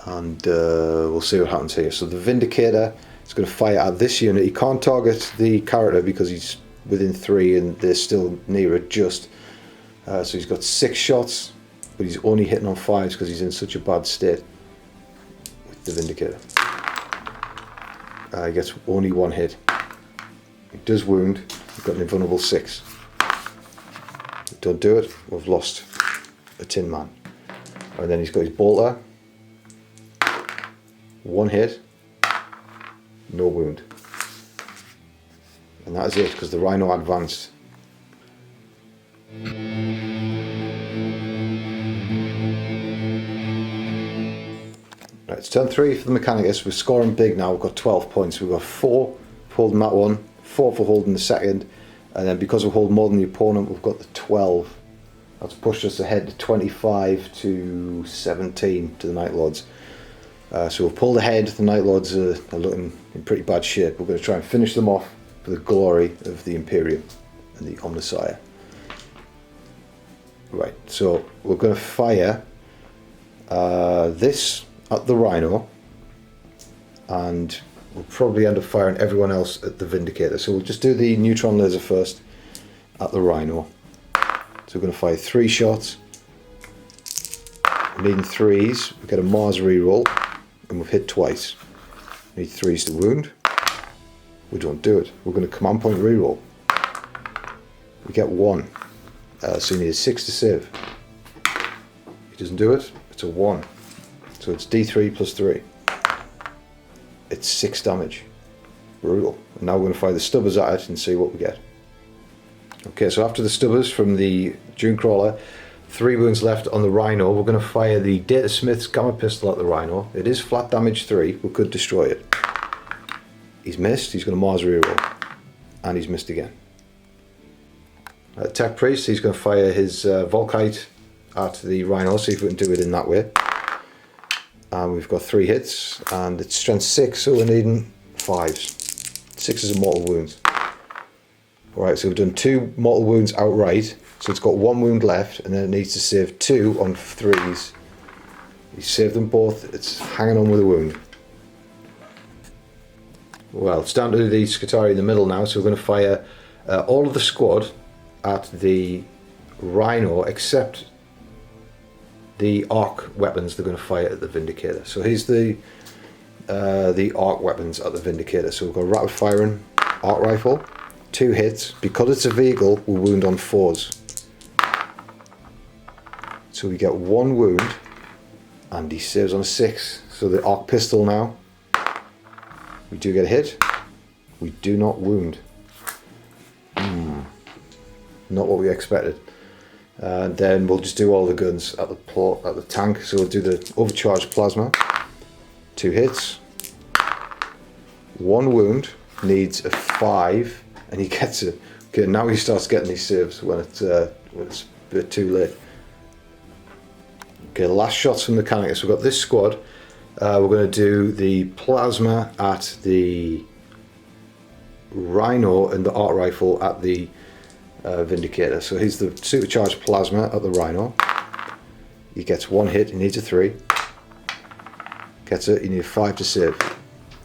And we'll see what happens here. So the Vindicator is going to fire at this unit. He can't target the character because he's within 3 and they're still near it just. So he's got 6 shots, but he's only hitting on 5s because he's in such a bad state with the Vindicator. He gets only 1 hit. He does wound. We've got an invulnerable 6. Don't do it. We've lost a Tin Man. And then he's got his bolter. 1 hit. No wound. And that is it, because the Rhino advanced. Right, it's turn 3 for the Mechanicus. We're scoring big now. We've got 12 points. We've got 4 for holding that one, 4 for holding the second, and then because we hold more than the opponent, we've got the 12. That's pushed us ahead to 25 to 17 to the Night Lords. So we've pulled ahead. The Night Lords are looking in pretty bad shape. We're going to try and finish them off for the glory of the Imperium and the Omnissiah. Right, so we're going to fire this at the Rhino, and we'll probably end up firing everyone else at the Vindicator. So we'll just do the neutron laser first at the Rhino. So we're going to fire 3 shots. We're needing 3s. We get a Mars reroll, and we've hit twice. We need 3s to wound. We don't do it. We're going to command point reroll. We get 1. So you need a 6 to save. He doesn't do it. It's a 1. So it's D3 plus 3. It's 6 damage. Brutal. And now we're going to fire the stubbers at it and see what we get. Okay, so after the stubbers from the Dune Crawler, 3 wounds left on the Rhino. We're going to fire the Data Smith's Gamma Pistol at the Rhino. It is flat damage 3. We could destroy it. He's missed. He's going to Mars reroll. And he's missed again. Tech Priest, he's going to fire his Volkite at the Rhino, see if we can do it in that way. And we've got 3 hits, and it's strength 6, so we're needing 5s. 6 is a mortal wounds. Alright, so we've done 2 mortal wounds outright, so it's got 1 wound left, and then it needs to save 2 on 3s. You saved them both, it's hanging on with a wound. Well, it's down to the Skitarii in the middle now, so we're going to fire all of the squad at the Rhino, except the arc weapons they're going to fire at the Vindicator. So here's the arc weapons at the Vindicator. So we've got rapid firing arc rifle, 2 hits. Because it's a vehicle, we'll wound on 4s. So we get 1 wound, and he saves on a 6. So the arc pistol now, we do get a hit. We do not wound. Not what we expected. And then we'll just do all the guns at the tank. So we'll do the overcharged plasma. 2 hits. 1 wound. Needs a 5, and he gets it. Okay, now he starts getting these saves when it's a bit too late. Okay, last shots from the Mechanicus. We've got this squad. We're going to do the plasma at the Rhino and the arc rifle at the Vindicator. So here's the supercharged plasma at the Rhino. He gets 1 hit, he needs a 3. Gets it, you need a 5 to save.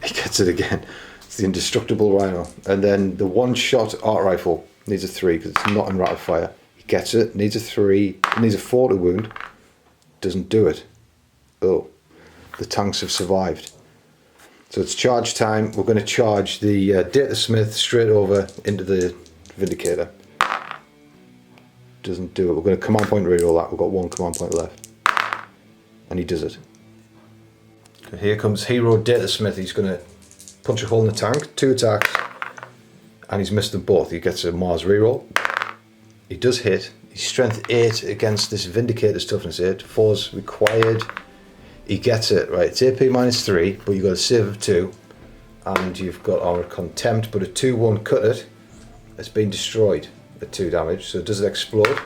He gets it again. It's the indestructible Rhino. And then the 1-shot arc rifle needs a 3 because it's not in rapid fire. He gets it, needs a 3, needs a 4 to wound. Doesn't do it. Oh, the tanks have survived. So it's charge time. We're going to charge the Data Smith straight over into the Vindicator. Doesn't do it. We're going to command point reroll that. We've got 1 command point left. And he does it. So here comes Hero Data Smith. He's going to punch a hole in the tank. 2 attacks. And he's missed them both. He gets a Mars reroll. He does hit. He's strength 8 against this Vindicator's toughness 8. 4's required. He gets it. Right, it's AP minus 3, but you've got a save of 2. And you've got Armor Contempt, but a 2-1 cut it. It's been destroyed at 2 damage. So does it explode?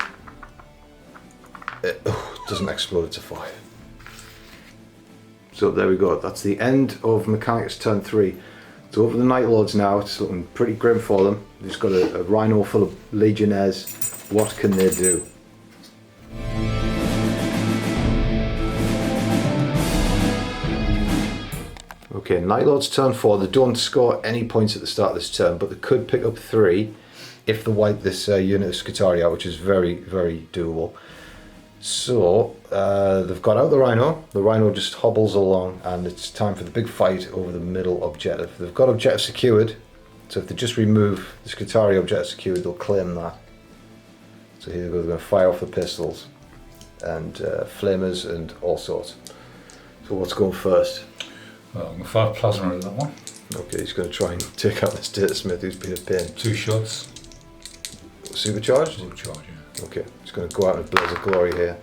It doesn't explode, it's a 5. So there we go. That's the end of Mechanicus turn 3. So over the Night Lords now, it's looking pretty grim for them. They've just got a Rhino full of Legionnaires. What can they do? Okay, Night Lords turn 4. They don't score any points at the start of this turn, but they could pick up 3 if they wipe this unit of Skitarii out, which is very, very doable. So they've got out the Rhino. The Rhino just hobbles along, and it's time for the big fight over the middle objective. They've got objective secured, so if they just remove the Skitarii objective secured, they'll claim that. So here they go. They're going to fire off the pistols and flamers and all sorts. So what's going first? Well, I'm going to fire plasma at that one. Okay, he's going to try and take out this Data Smith who's been a pain. 2 shots. Supercharged? Supercharge, yeah. Okay, he's going to go out in a blaze of glory here.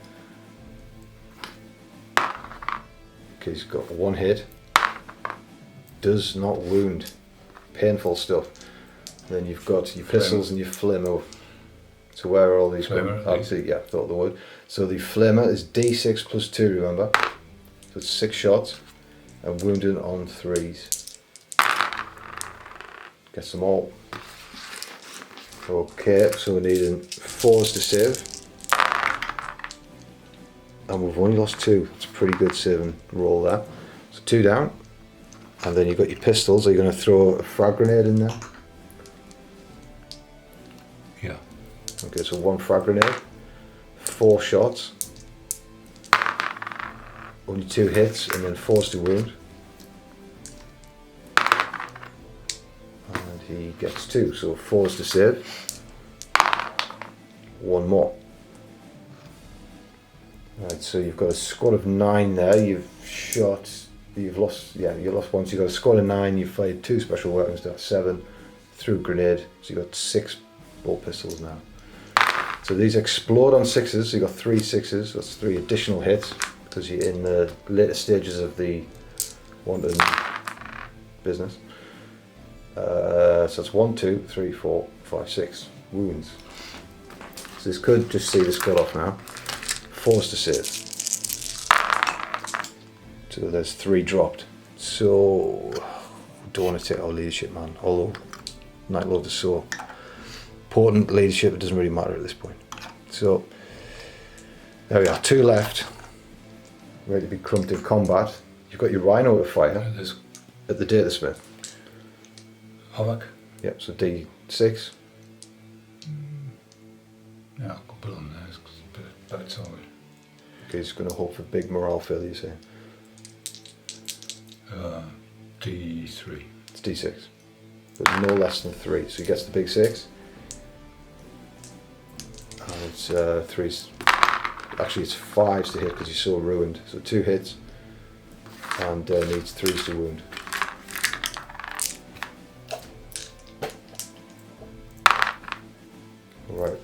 Okay, he's got one hit. Does not wound. Painful stuff. Then you've got your pistols and your flamer. So where are all these going? Obviously, yeah, thought they would. So the flamer is D6 plus 2, remember? So it's 6 shots. And wounded on 3s. Gets them all. Okay, so we're needing 4s to save. And we've only lost 2. It's a pretty good saving roll there. So 2 down. And then you've got your pistols. Are you going to throw a frag grenade in there? Yeah. Okay, so 1 frag grenade. 4 shots. Only 2 hits, and then 4s to wound. And he gets 2, so 4s to save. 1 more. Right, so you've got a squad of 9 there. You've lost 1. So you've got a squad of 9. You've fired 2 special weapons. That's 7 through grenade. So you've got 6 bolt pistols now. So these explode on 6s. So you've got 3 6s. That's 3 additional hits because you're in the later stages of the wanted business. So that's 1, 2, 3, 4, 5, 6 wounds. So this could just see the squad off now. 4s to save. So there's 3 dropped. So don't want to take our leadership, man. Although Night Lord is so important leadership, it doesn't really matter at this point. So there we are, 2 left. Ready to be crumped in combat. You've got your Rhino to fire at the Data Smith. Havoc. Yep, so D6. Yeah, I'll put it on there. It's a bit bad target. Okay, he's going to hope for big morale failure, you say. D3. It's D6. But no less than 3. So he gets the big 6. And it's 3s. Actually, it's 5s to hit because he's so ruined. So 2 hits. And needs 3s to wound. Right.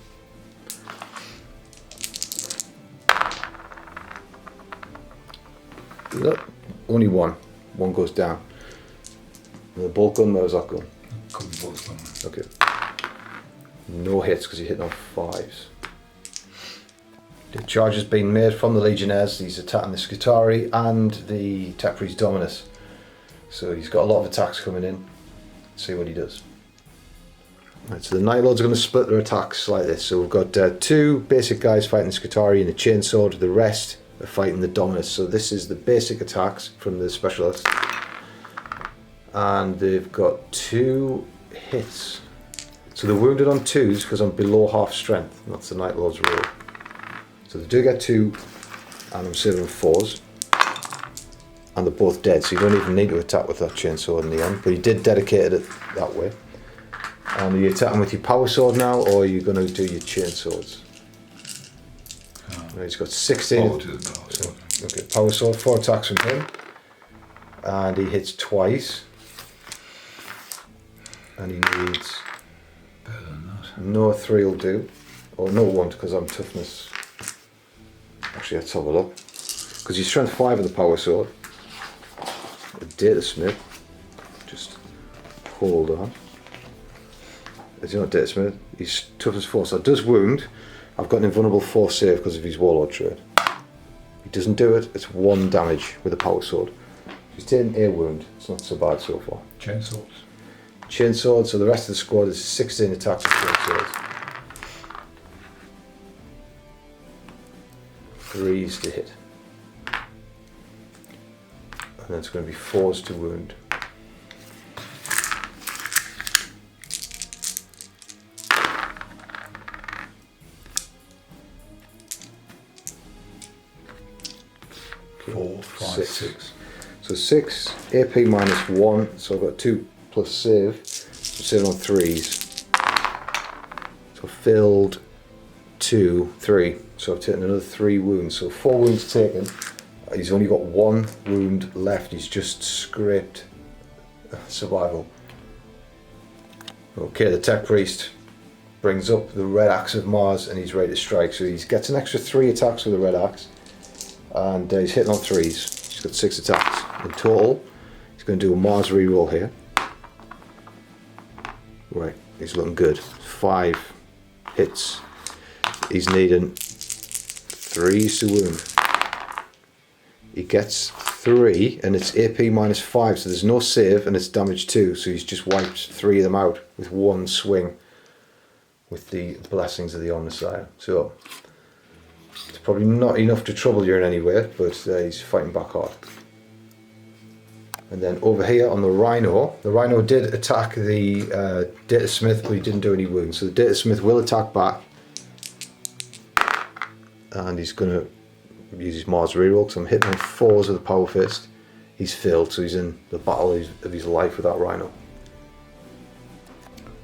Look, only 1. 1 goes down. And the bolt gun, where's that gun? Could be both of them. Okay. No hits because he hit on 5s. The charge has been made from the Legionnaires. He's attacking the Scutari and the Tech Dominus. So he's got a lot of attacks coming in. Let's see what he does. Right, so the Night Lords are going to split their attacks like this. So we've got 2 basic guys fighting the Scutari and the Chainsword. The rest are fighting the Dominus. So this is the basic attacks from the specialists. And they've got 2 hits. So they're wounded on 2s because I'm below half strength. That's the Night Lord's rule. So they do get 2, and I'm saving 4s. And they're both dead, so you don't even need to attack with that chainsword in the end. But he did dedicate it that way. And are you attacking with your power sword now, or are you going to do your chainswords? Right, he's got 16. I'll do the power sword. Okay, power sword, 4 attacks from him. And he hits twice. And he needs... Better than that. No 3 will do. Or no 1, because I'm toughness. Actually, let's have a look. Because he's strength 5 with the power sword. The Data Smith. Just hold on. Is he not Data Smith? He's toughness 4, so it does wound. I've got an invulnerable 4 save because of his Warlord trait. He doesn't do it, it's 1 damage with a power sword. He's taken a wound, it's not so bad so far. Chainswords. Chainsword, so the rest of the squad is 16 attacks with chainswords. 3s to hit. And then it's going to be 4s to wound. Okay, 4, 5, 6. So 6, AP minus 1, so I've got 2 plus save, so save on 3s. So filled 2, 3, so I've taken another 3 wounds, so 4 wounds taken. He's only got 1 wound left, he's just scraped survival. Okay, the Tech Priest brings up the Red Axe of Mars and he's ready to strike, so he gets an extra 3 attacks with the Red Axe and he's hitting on 3s. He's got 6 attacks in total. He's going to do a Mars reroll here. Right, he's looking good. 5 hits. He's needing 3 to wound. He gets 3 and it's AP -5, so there's no save and it's damage 2, so he's just wiped 3 of them out with one swing with the blessings of the Omnissiah. So it's probably not enough to trouble you in any way, but he's fighting back hard. And then over here on the Rhino did attack the Data Smith, but he didn't do any wounds. So the Data Smith will attack back, and he's going to use his Mars reroll because I'm hitting on 4s with a Power Fist. He's filled, so he's in the battle of his life with that Rhino.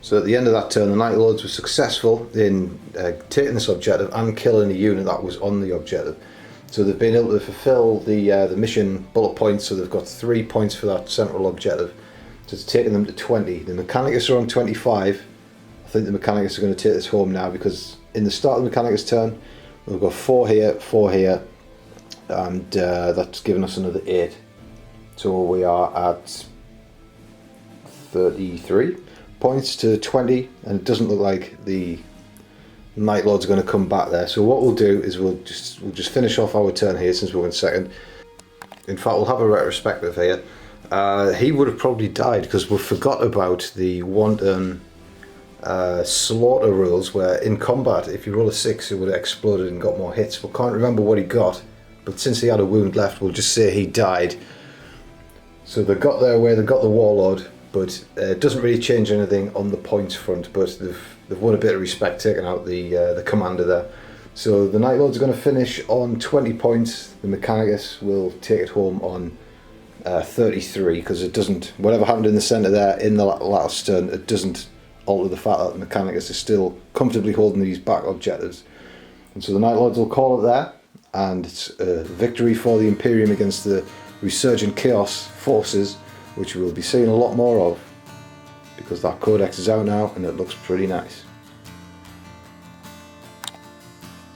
So at the end of that turn, the Night Lords were successful in taking this objective and killing a unit that was on the objective. So they've been able to fulfill the mission bullet points, so they've got 3 points for that central objective. So it's taken them to 20. The Mechanicus are on 25. I think the Mechanicus are going to take this home now, because in the start of the Mechanicus turn, we've got 4 here, and that's given us another 8. So we are at 33 points to 20, and it doesn't look like the Night Lord's are going to come back there. So what we'll do is we'll just finish off our turn here, since we're in second. In fact, we'll have a retrospective here. He would have probably died because we forgot about the wanton slaughter rules, where in combat if you roll a 6 it would have exploded and got more hits. We can't remember what he got, but since he had a wound left, we'll just say he died. So they got their way, they got the Warlord, but it doesn't really change anything on the points front, but they've won a bit of respect taking out the commander there. So the Night Lords are going to finish on 20 points. The Mechanicus will take it home on 33, because it doesn't, whatever happened in the centre there in the last turn, it doesn't alter the fact that the Mechanicus is still comfortably holding these back objectives. And so the Night Lords will call it there, and it's a victory for the Imperium against the resurgent Chaos forces, which we'll be seeing a lot more of, because that codex is out now and it looks pretty nice.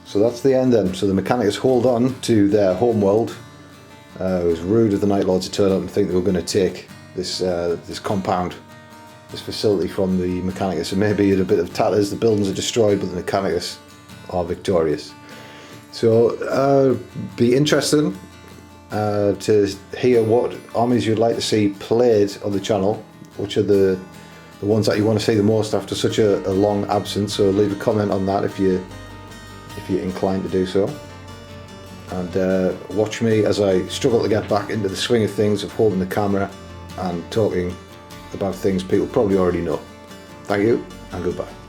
So that's the end then. So the Mechanicus hold on to their homeworld. It was rude of the Night Lords to turn up and think they were going to take this this compound, this facility from the Mechanicus, and maybe in a bit of tatters. The buildings are destroyed, but the Mechanicus are victorious. So be interesting to hear what armies you'd like to see played on the channel, which are the ones that you want to see the most after such a long absence. So leave a comment on that if you're inclined to do so, and watch me as I struggle to get back into the swing of things, of holding the camera and talking about things people probably already know. Thank you and goodbye.